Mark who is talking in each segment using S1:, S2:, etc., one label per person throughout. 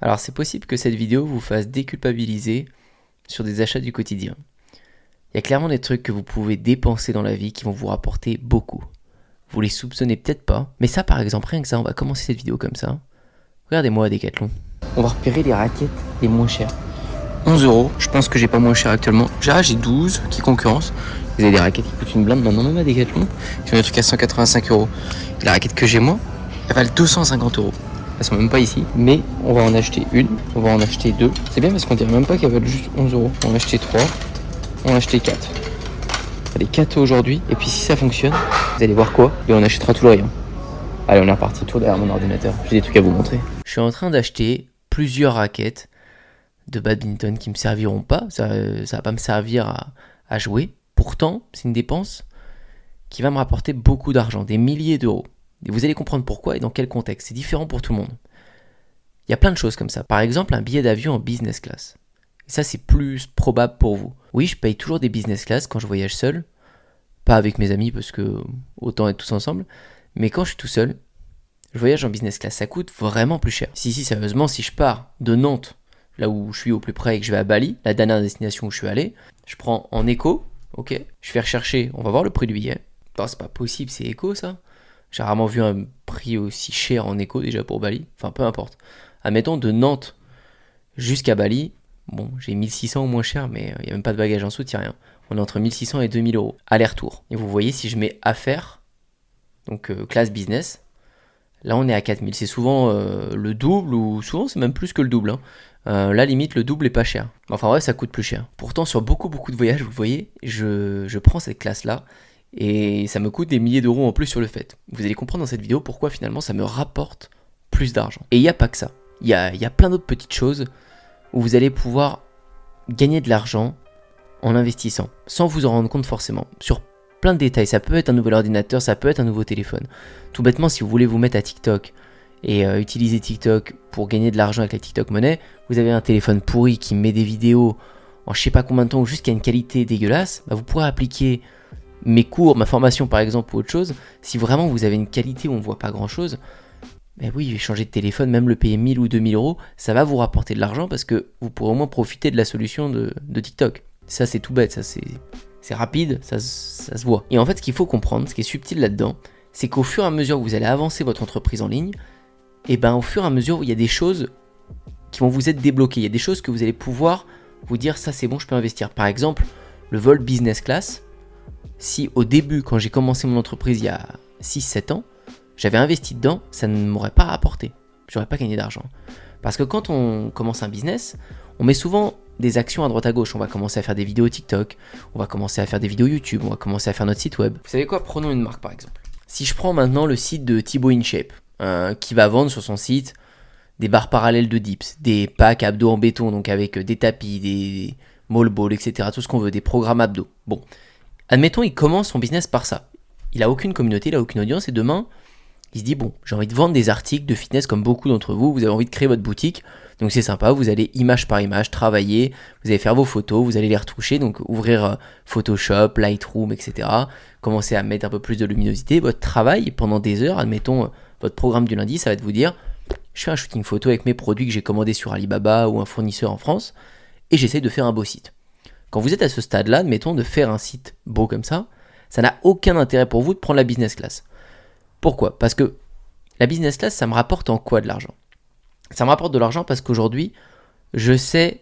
S1: Alors c'est possible que cette vidéo vous fasse déculpabiliser sur des achats du quotidien. Il y a clairement des trucs que vous pouvez dépenser dans la vie qui vont vous rapporter beaucoup. Vous les soupçonnez peut-être pas, mais ça par exemple, rien que ça, on va commencer cette vidéo comme ça. Regardez-moi à Decathlon. On va repérer les raquettes les moins chères. 11€, je pense que j'ai pas moins cher actuellement. J'ai 12 qui concurrence. Vous avez des raquettes qui coûtent une blinde maintenant même à Decathlon. Ils ont des trucs à 185€. La raquette que j'ai moi, elle valent 250€. Elles sont même pas ici, mais on va en acheter une, on va en acheter deux. C'est bien parce qu'on dirait même pas qu'elles valent juste 11€. On va en acheter 3, on va en acheter 4. Allez, 4 aujourd'hui, et puis si ça fonctionne, vous allez voir quoi, et on achètera tout le rayon. Allez, on est reparti, tout derrière mon ordinateur. J'ai des trucs à vous montrer. Je suis en train d'acheter plusieurs raquettes de badminton qui me serviront pas. Ça va pas me servir à jouer. Pourtant, c'est une dépense qui va me rapporter beaucoup d'argent, des milliers d'euros. Et vous allez comprendre pourquoi et dans quel contexte. C'est différent pour tout le monde. Il y a plein de choses comme ça. Par exemple, un billet d'avion en business class. Et ça, c'est plus probable pour vous. Oui, je paye toujours des business class quand je voyage seul. Pas avec mes amis parce que autant être tous ensemble. Mais quand je suis tout seul, je voyage en business class. Ça coûte vraiment plus cher. Si, sérieusement, si je pars de Nantes, là où je suis au plus près et que je vais à Bali, la dernière destination où je suis allé, je prends en éco, ok, je vais rechercher, on va voir le prix du billet. Non, c'est pas possible, c'est éco ça. J'ai rarement vu un prix aussi cher en éco déjà pour Bali. Enfin, peu importe. Admettons, de Nantes jusqu'à Bali, bon, j'ai 1600 ou moins cher, mais il n'y a même pas de bagage en dessous, il n'y a rien. On est entre 1600 et 2000€. Aller-retour. Et vous voyez, si je mets affaires, donc classe business, là on est à 4000. C'est souvent le double, ou souvent c'est même plus que le double. Là, limite, le double est pas cher. Enfin, ouais, ça coûte plus cher. Pourtant, sur beaucoup de voyages, vous voyez, je prends cette classe-là. Et ça me coûte des milliers d'euros en plus sur le fait. Vous allez comprendre dans cette vidéo pourquoi finalement ça me rapporte plus d'argent. Et il n'y a pas que ça. Il y a plein d'autres petites choses où vous allez pouvoir gagner de l'argent en investissant, sans vous en rendre compte forcément. Sur plein de détails, ça peut être un nouvel ordinateur, ça peut être un nouveau téléphone. Tout bêtement, si vous voulez vous mettre à TikTok et utiliser TikTok pour gagner de l'argent avec la TikTok monnaie, vous avez un téléphone pourri qui met des vidéos en je sais pas combien de temps ou juste qui a une qualité dégueulasse, bah vous pourrez appliquer mes cours, ma formation par exemple ou autre chose. Si vraiment vous avez une qualité où on ne voit pas grand chose, ben oui, changer de téléphone, même le payer 1000 ou 2000€, ça va vous rapporter de l'argent parce que vous pourrez au moins profiter de la solution de TikTok. Ça c'est tout bête, ça c'est rapide, ça se voit. Et en fait ce qu'il faut comprendre, ce qui est subtil là-dedans, c'est qu'au fur et à mesure où vous allez avancer votre entreprise en ligne, et ben au fur et à mesure où il y a des choses qui vont vous être débloquées, il y a des choses que vous allez pouvoir vous dire ça c'est bon, je peux investir. Par exemple, le vol business class. Si au début, quand j'ai commencé mon entreprise il y a 6-7 ans, j'avais investi dedans, ça ne m'aurait pas rapporté. J'aurais pas gagné d'argent. Parce que quand on commence un business, on met souvent des actions à droite à gauche. On va commencer à faire des vidéos TikTok, on va commencer à faire des vidéos YouTube, on va commencer à faire notre site web. Vous savez quoi? Prenons une marque par exemple. Si je prends maintenant le site de Thibaut InShape, qui va vendre sur son site des barres parallèles de dips, des packs abdos en béton, donc avec des tapis, des mall balls, etc. Tout ce qu'on veut, des programmes abdos. Bon. Admettons, il commence son business par ça. Il n'a aucune communauté, il n'a aucune audience, et demain, il se dit, bon, j'ai envie de vendre des articles de fitness comme beaucoup d'entre vous, vous avez envie de créer votre boutique, donc c'est sympa, vous allez image par image travailler, vous allez faire vos photos, vous allez les retoucher, donc ouvrir Photoshop, Lightroom, etc. Commencer à mettre un peu plus de luminosité. Votre travail pendant des heures, admettons, votre programme du lundi, ça va être vous dire, je fais un shooting photo avec mes produits que j'ai commandés sur Alibaba ou un fournisseur en France, et j'essaie de faire un beau site. Quand vous êtes à ce stade-là, admettons, de faire un site beau comme ça n'a aucun intérêt pour vous de prendre la business class. Pourquoi? Parce que la business class, ça me rapporte en quoi de l'argent? Ça me rapporte de l'argent parce qu'aujourd'hui, je sais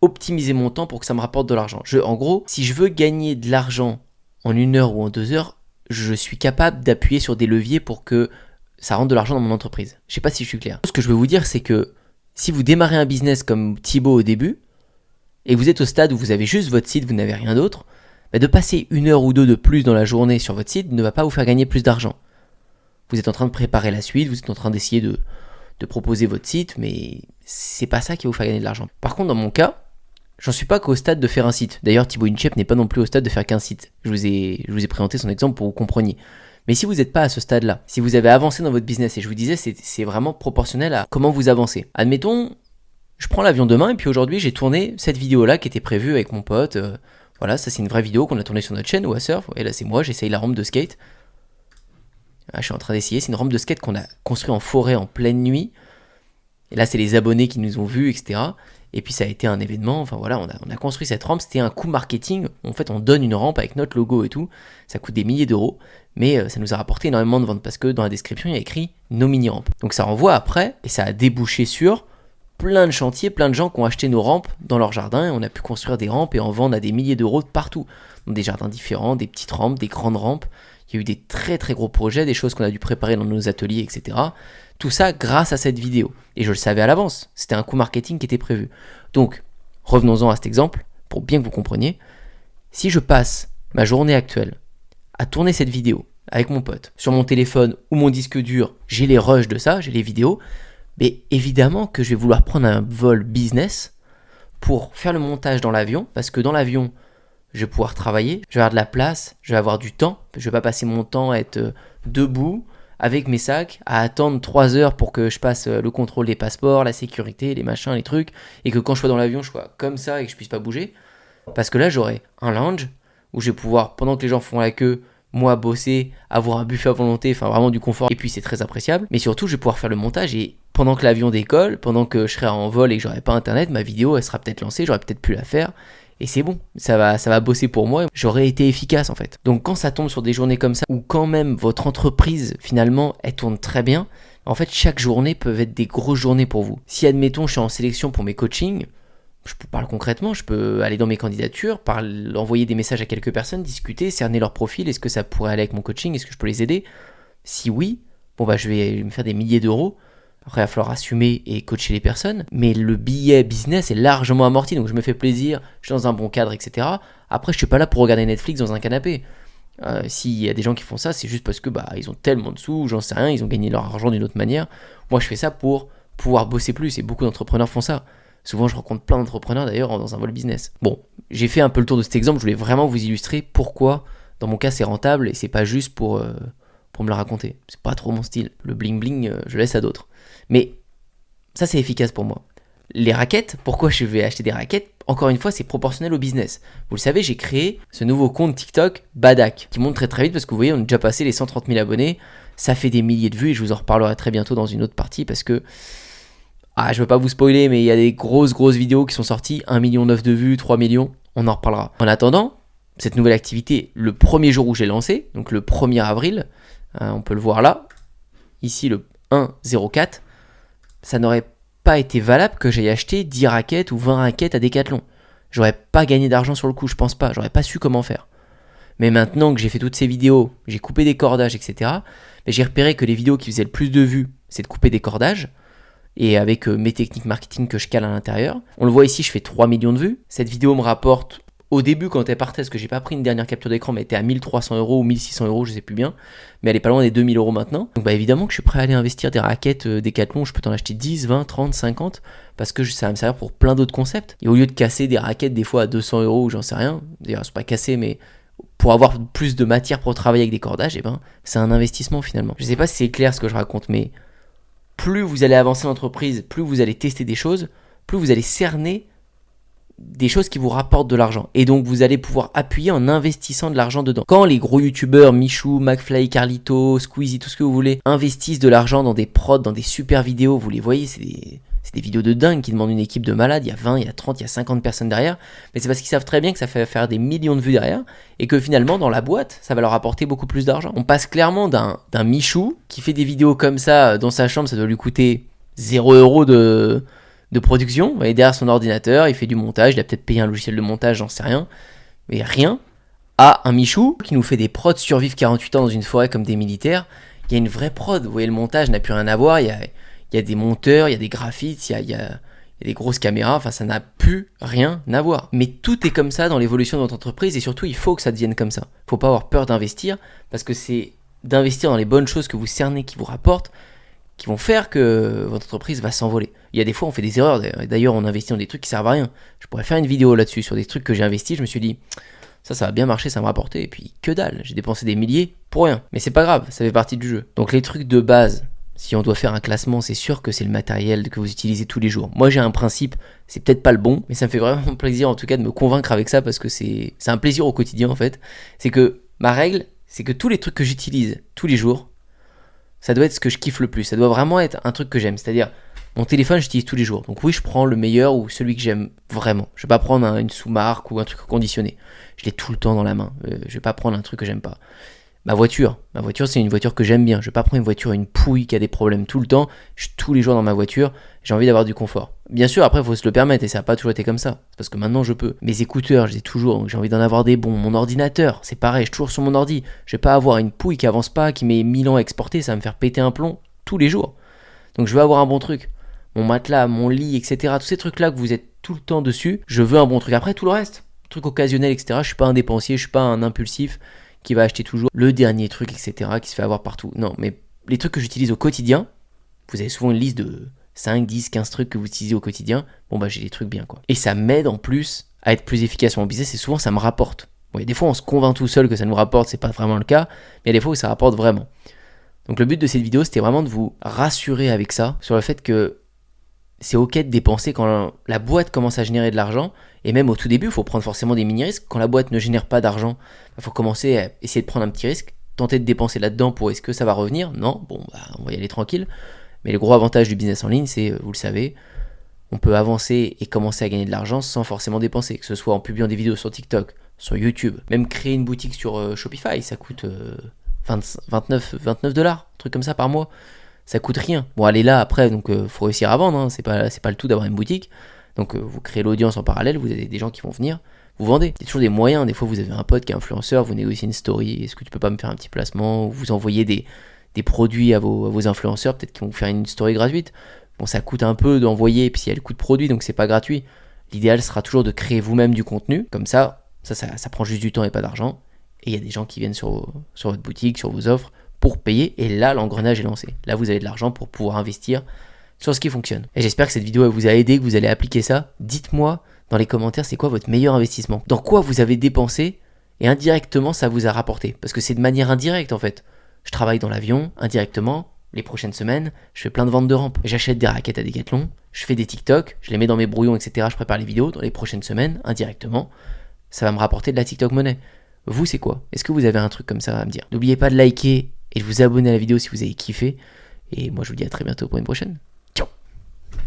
S1: optimiser mon temps pour que ça me rapporte de l'argent. En gros, si je veux gagner de l'argent en 1 heure ou en 2 heures, je suis capable d'appuyer sur des leviers pour que ça rentre de l'argent dans mon entreprise. Je sais pas si je suis clair. Ce que je veux vous dire, c'est que si vous démarrez un business comme Thibaut au début, et vous êtes au stade où vous avez juste votre site, vous n'avez rien d'autre, de passer 1 heure ou 2 de plus dans la journée sur votre site ne va pas vous faire gagner plus d'argent. Vous êtes en train de préparer la suite, vous êtes en train d'essayer de proposer votre site, mais c'est pas ça qui va vous faire gagner de l'argent. Par contre, dans mon cas, j'en suis pas qu'au stade de faire un site. D'ailleurs, Thibaut InShape n'est pas non plus au stade de faire qu'un site. Je vous ai présenté son exemple pour que vous compreniez. Mais si vous n'êtes pas à ce stade-là, si vous avez avancé dans votre business, et je vous disais, c'est vraiment proportionnel à comment vous avancez. Admettons, je prends l'avion demain et puis aujourd'hui j'ai tourné cette vidéo là qui était prévue avec mon pote. Voilà, ça c'est une vraie vidéo qu'on a tournée sur notre chaîne Wassurf. Et là c'est moi, j'essaye la rampe de skate. Là, je suis en train d'essayer, c'est une rampe de skate qu'on a construite en forêt en pleine nuit. Et là, c'est les abonnés qui nous ont vus, etc. Et puis ça a été un événement, enfin voilà, on a construit cette rampe, c'était un coup marketing. En fait, on donne une rampe avec notre logo et tout, ça coûte des milliers d'euros, mais ça nous a rapporté énormément de ventes parce que dans la description, il y a écrit nos mini-rampes. Donc ça renvoie après, et ça a débouché sur plein de chantiers, plein de gens qui ont acheté nos rampes dans leur jardin, et on a pu construire des rampes et en vendre à des milliers d'euros de partout. Donc des jardins différents, des petites rampes, des grandes rampes. Il y a eu des très très gros projets, des choses qu'on a dû préparer dans nos ateliers, etc. Tout ça grâce à cette vidéo. Et je le savais à l'avance, c'était un coup marketing qui était prévu. Donc, revenons-en à cet exemple, pour bien que vous compreniez. Si je passe ma journée actuelle à tourner cette vidéo avec mon pote, sur mon téléphone ou mon disque dur, j'ai les rushs de ça, j'ai les vidéos, mais évidemment que je vais vouloir prendre un vol business pour faire le montage dans l'avion, parce que dans l'avion, je vais pouvoir travailler, je vais avoir de la place, je vais avoir du temps, je vais pas passer mon temps à être debout avec mes sacs, à attendre 3 heures pour que je passe le contrôle des passeports, la sécurité, les machins, les trucs, et que quand je sois dans l'avion, je sois comme ça et que je puisse pas bouger. Parce que là, j'aurai un lounge où je vais pouvoir, pendant que les gens font la queue, moi bosser, avoir un buffet à volonté, enfin vraiment du confort, et puis c'est très appréciable. Mais surtout, je vais pouvoir faire le montage et pendant que l'avion décolle, pendant que je serai en vol et que j'aurai pas internet, ma vidéo elle sera peut-être lancée, j'aurai peut-être pu la faire. Et c'est bon, ça va bosser pour moi, j'aurais été efficace en fait. Donc quand ça tombe sur des journées comme ça, où quand même votre entreprise finalement elle tourne très bien, en fait chaque journée peut être des grosses journées pour vous. Si admettons je suis en sélection pour mes coachings, je parle concrètement, je peux aller dans mes candidatures, envoyer des messages à quelques personnes, discuter, cerner leur profil, est-ce que ça pourrait aller avec mon coaching, est-ce que je peux les aider? Si oui, bon bah je vais me faire des milliers d'euros. Après, il va falloir assumer et coacher les personnes. Mais le billet business est largement amorti. Donc, je me fais plaisir, je suis dans un bon cadre, etc. Après, je ne suis pas là pour regarder Netflix dans un canapé. S'il y a des gens qui font ça, c'est juste parce que ils ont tellement de sous, j'en sais rien, ils ont gagné leur argent d'une autre manière. Moi, je fais ça pour pouvoir bosser plus. Et beaucoup d'entrepreneurs font ça. Souvent, je rencontre plein d'entrepreneurs d'ailleurs dans un vol business. Bon, j'ai fait un peu le tour de cet exemple. Je voulais vraiment vous illustrer pourquoi, dans mon cas, c'est rentable et c'est pas juste pour me le raconter. C'est pas trop mon style. Le bling bling, je laisse à d'autres. Mais ça, c'est efficace pour moi. Les raquettes, pourquoi je vais acheter des raquettes? Encore une fois, c'est proportionnel au business. Vous le savez, j'ai créé ce nouveau compte TikTok Badak qui monte très très vite parce que vous voyez, on a déjà passé les 130 000 abonnés. Ça fait des milliers de vues et je vous en reparlerai très bientôt dans une autre partie parce que je veux pas vous spoiler, mais il y a des grosses vidéos qui sont sorties. 1,9 million de vues, 3 millions, on en reparlera. En attendant, cette nouvelle activité, le premier jour où j'ai lancé, donc le 1er avril, on peut le voir là, ici le 1,04, ça n'aurait pas été valable que j'aille acheter 10 raquettes ou 20 raquettes à Decathlon. J'aurais pas gagné d'argent sur le coup, je pense pas, j'aurais pas su comment faire. Mais maintenant que j'ai fait toutes ces vidéos, j'ai coupé des cordages, etc., mais j'ai repéré que les vidéos qui faisaient le plus de vues, c'est de couper des cordages, et avec mes techniques marketing que je cale à l'intérieur. On le voit ici, je fais 3 millions de vues. Cette vidéo me rapporte, au début quand elle partait, parce que j'ai pas pris une dernière capture d'écran, mais elle était à 1300 € ou 1600 €, je sais plus bien, mais elle est pas loin des 2000 € maintenant. Donc évidemment que je suis prêt à aller investir des raquettes Decathlon, je peux t'en acheter 10, 20, 30, 50, parce que ça va me servir pour plein d'autres concepts. Et au lieu de casser des raquettes des fois à 200 € ou j'en sais rien, d'ailleurs elles sont pas cassées, mais pour avoir plus de matière pour travailler avec des cordages, c'est un investissement finalement. Je sais pas si c'est clair ce que je raconte, mais plus vous allez avancer l'entreprise, plus vous allez tester des choses, plus vous allez cerner des choses qui vous rapportent de l'argent. Et donc vous allez pouvoir appuyer en investissant de l'argent dedans. Quand les gros youtubeurs, Michou, McFly, Carlito, Squeezie, tout ce que vous voulez, investissent de l'argent dans des prods, dans des super vidéos, vous les voyez, c'est des vidéos de dingue qui demandent une équipe de malades, il y a 20, il y a 30, il y a 50 personnes derrière, mais c'est parce qu'ils savent très bien que ça fait faire des millions de vues derrière, et que finalement dans la boîte, ça va leur apporter beaucoup plus d'argent. On passe clairement d'un Michou qui fait des vidéos comme ça dans sa chambre, ça doit lui coûter 0 € de production, vous voyez, derrière son ordinateur, il fait du montage, il a peut-être payé un logiciel de montage, j'en sais rien, mais rien, à un Michou qui nous fait des prods survivre 48 ans dans une forêt comme des militaires. Il y a une vraie prod, vous voyez, le montage n'a plus rien à voir, il y a des monteurs, il y a des graphites, il y a des grosses caméras, enfin ça n'a plus rien à voir. Mais tout est comme ça dans l'évolution de votre entreprise et surtout il faut que ça devienne comme ça. Il ne faut pas avoir peur d'investir parce que c'est d'investir dans les bonnes choses que vous cernez, qui vous rapportent, qui vont faire que votre entreprise va s'envoler. Il y a des fois on fait des erreurs, d'ailleurs on investit dans des trucs qui servent à rien. Je pourrais faire une vidéo là-dessus sur des trucs que j'ai investis, je me suis dit ça va bien marcher, ça va me rapporter, et puis que dalle, j'ai dépensé des milliers pour rien. Mais c'est pas grave, ça fait partie du jeu. Donc les trucs de base, si on doit faire un classement, c'est sûr que c'est le matériel que vous utilisez tous les jours. Moi j'ai un principe, c'est peut-être pas le bon, mais ça me fait vraiment plaisir en tout cas de me convaincre avec ça, parce que c'est un plaisir au quotidien en fait. C'est que ma règle, c'est que tous les trucs que j'utilise tous les jours, ça doit être ce que je kiffe le plus, ça doit vraiment être un truc que j'aime. C'est-à-dire, Mon téléphone, j'utilise tous les jours. Donc oui, je prends le meilleur ou celui que j'aime vraiment. Je vais pas prendre une sous-marque ou un truc conditionné. Je l'ai tout le temps dans la main. Je vais pas prendre un truc que j'aime pas. Ma voiture, c'est une voiture que j'aime bien. Je vais pas prendre une voiture, une pouille qui a des problèmes tout le temps. Je suis tous les jours dans ma voiture. J'ai envie d'avoir du confort. Bien sûr, après, il faut se le permettre et ça n'a pas toujours été comme ça. C'est parce que maintenant, je peux. Mes écouteurs, je les ai toujours. Donc j'ai envie d'en avoir des bons. Mon ordinateur, c'est pareil. Je suis toujours sur mon ordi. Je vais pas avoir une pouille qui avance pas, qui met 1000 ans à exporter. Ça va me faire péter un plomb tous les jours. Donc je veux avoir un bon truc. Mon matelas, mon lit, etc. Tous ces trucs-là que vous êtes tout le temps dessus, je veux un bon truc. Après, tout le reste, truc occasionnel, etc. Je suis pas un dépensier, je suis pas un impulsif qui va acheter toujours le dernier truc, etc. qui se fait avoir partout. Non, mais les trucs que j'utilise au quotidien, vous avez souvent une liste de 5, 10, 15 trucs que vous utilisez au quotidien. Bon, bah, j'ai des trucs bien, quoi. Et ça m'aide en plus à être plus efficace sur mon business et souvent, ça me rapporte. Bon, il y a des fois, on se convainc tout seul que ça nous rapporte, c'est pas vraiment le cas, mais il y a des fois où ça rapporte vraiment. Donc, le but de cette vidéo, c'était vraiment de vous rassurer avec ça sur le fait que c'est ok de dépenser quand la boîte commence à générer de l'argent. Et même au tout début, il faut prendre forcément des mini-risques. Quand la boîte ne génère pas d'argent, il faut commencer à essayer de prendre un petit risque, tenter de dépenser là-dedans pour est-ce que ça va revenir. Non, bon, bah, on va y aller tranquille. Mais le gros avantage du business en ligne, c'est, vous le savez, on peut avancer et commencer à gagner de l'argent sans forcément dépenser. Que ce soit en publiant des vidéos sur TikTok, sur YouTube, même créer une boutique sur Shopify, ça coûte 29 $, un truc comme ça par mois. Ça coûte rien. Bon, allez là après, donc faut réussir à vendre, hein. C'est pas le tout d'avoir une boutique. Donc vous créez l'audience en parallèle, vous avez des gens qui vont venir, vous vendez. Il y a toujours des moyens, des fois vous avez un pote qui est influenceur, vous négociez une story, est-ce que tu peux pas me faire un petit placement, ou vous envoyez des produits à vos influenceurs, peut-être qu'ils vont vous faire une story gratuite. Bon, ça coûte un peu d'envoyer, et puis il y a le coût de produit, donc c'est pas gratuit. L'idéal sera toujours de créer vous-même du contenu, comme ça prend juste du temps et pas d'argent, et il y a des gens qui viennent sur votre boutique, sur vos offres, pour payer, et là l'engrenage est lancé. Là vous avez de l'argent pour pouvoir investir sur ce qui fonctionne. Et j'espère que cette vidéo vous a aidé, que vous allez appliquer ça. Dites-moi dans les commentaires c'est quoi votre meilleur investissement. Dans quoi vous avez dépensé et indirectement ça vous a rapporté. Parce que c'est de manière indirecte en fait. Je travaille dans l'avion, indirectement, les prochaines semaines, je fais plein de ventes de rampes. J'achète des raquettes à Decathlon, je fais des TikTok, je les mets dans mes brouillons, etc. Je prépare les vidéos. Dans les prochaines semaines, indirectement, ça va me rapporter de la TikTok monnaie. Vous c'est quoi? Est-ce que vous avez un truc comme ça à me dire? N'oubliez pas de liker et de vous abonner à la vidéo si vous avez kiffé. Et moi je vous dis à très bientôt pour une prochaine.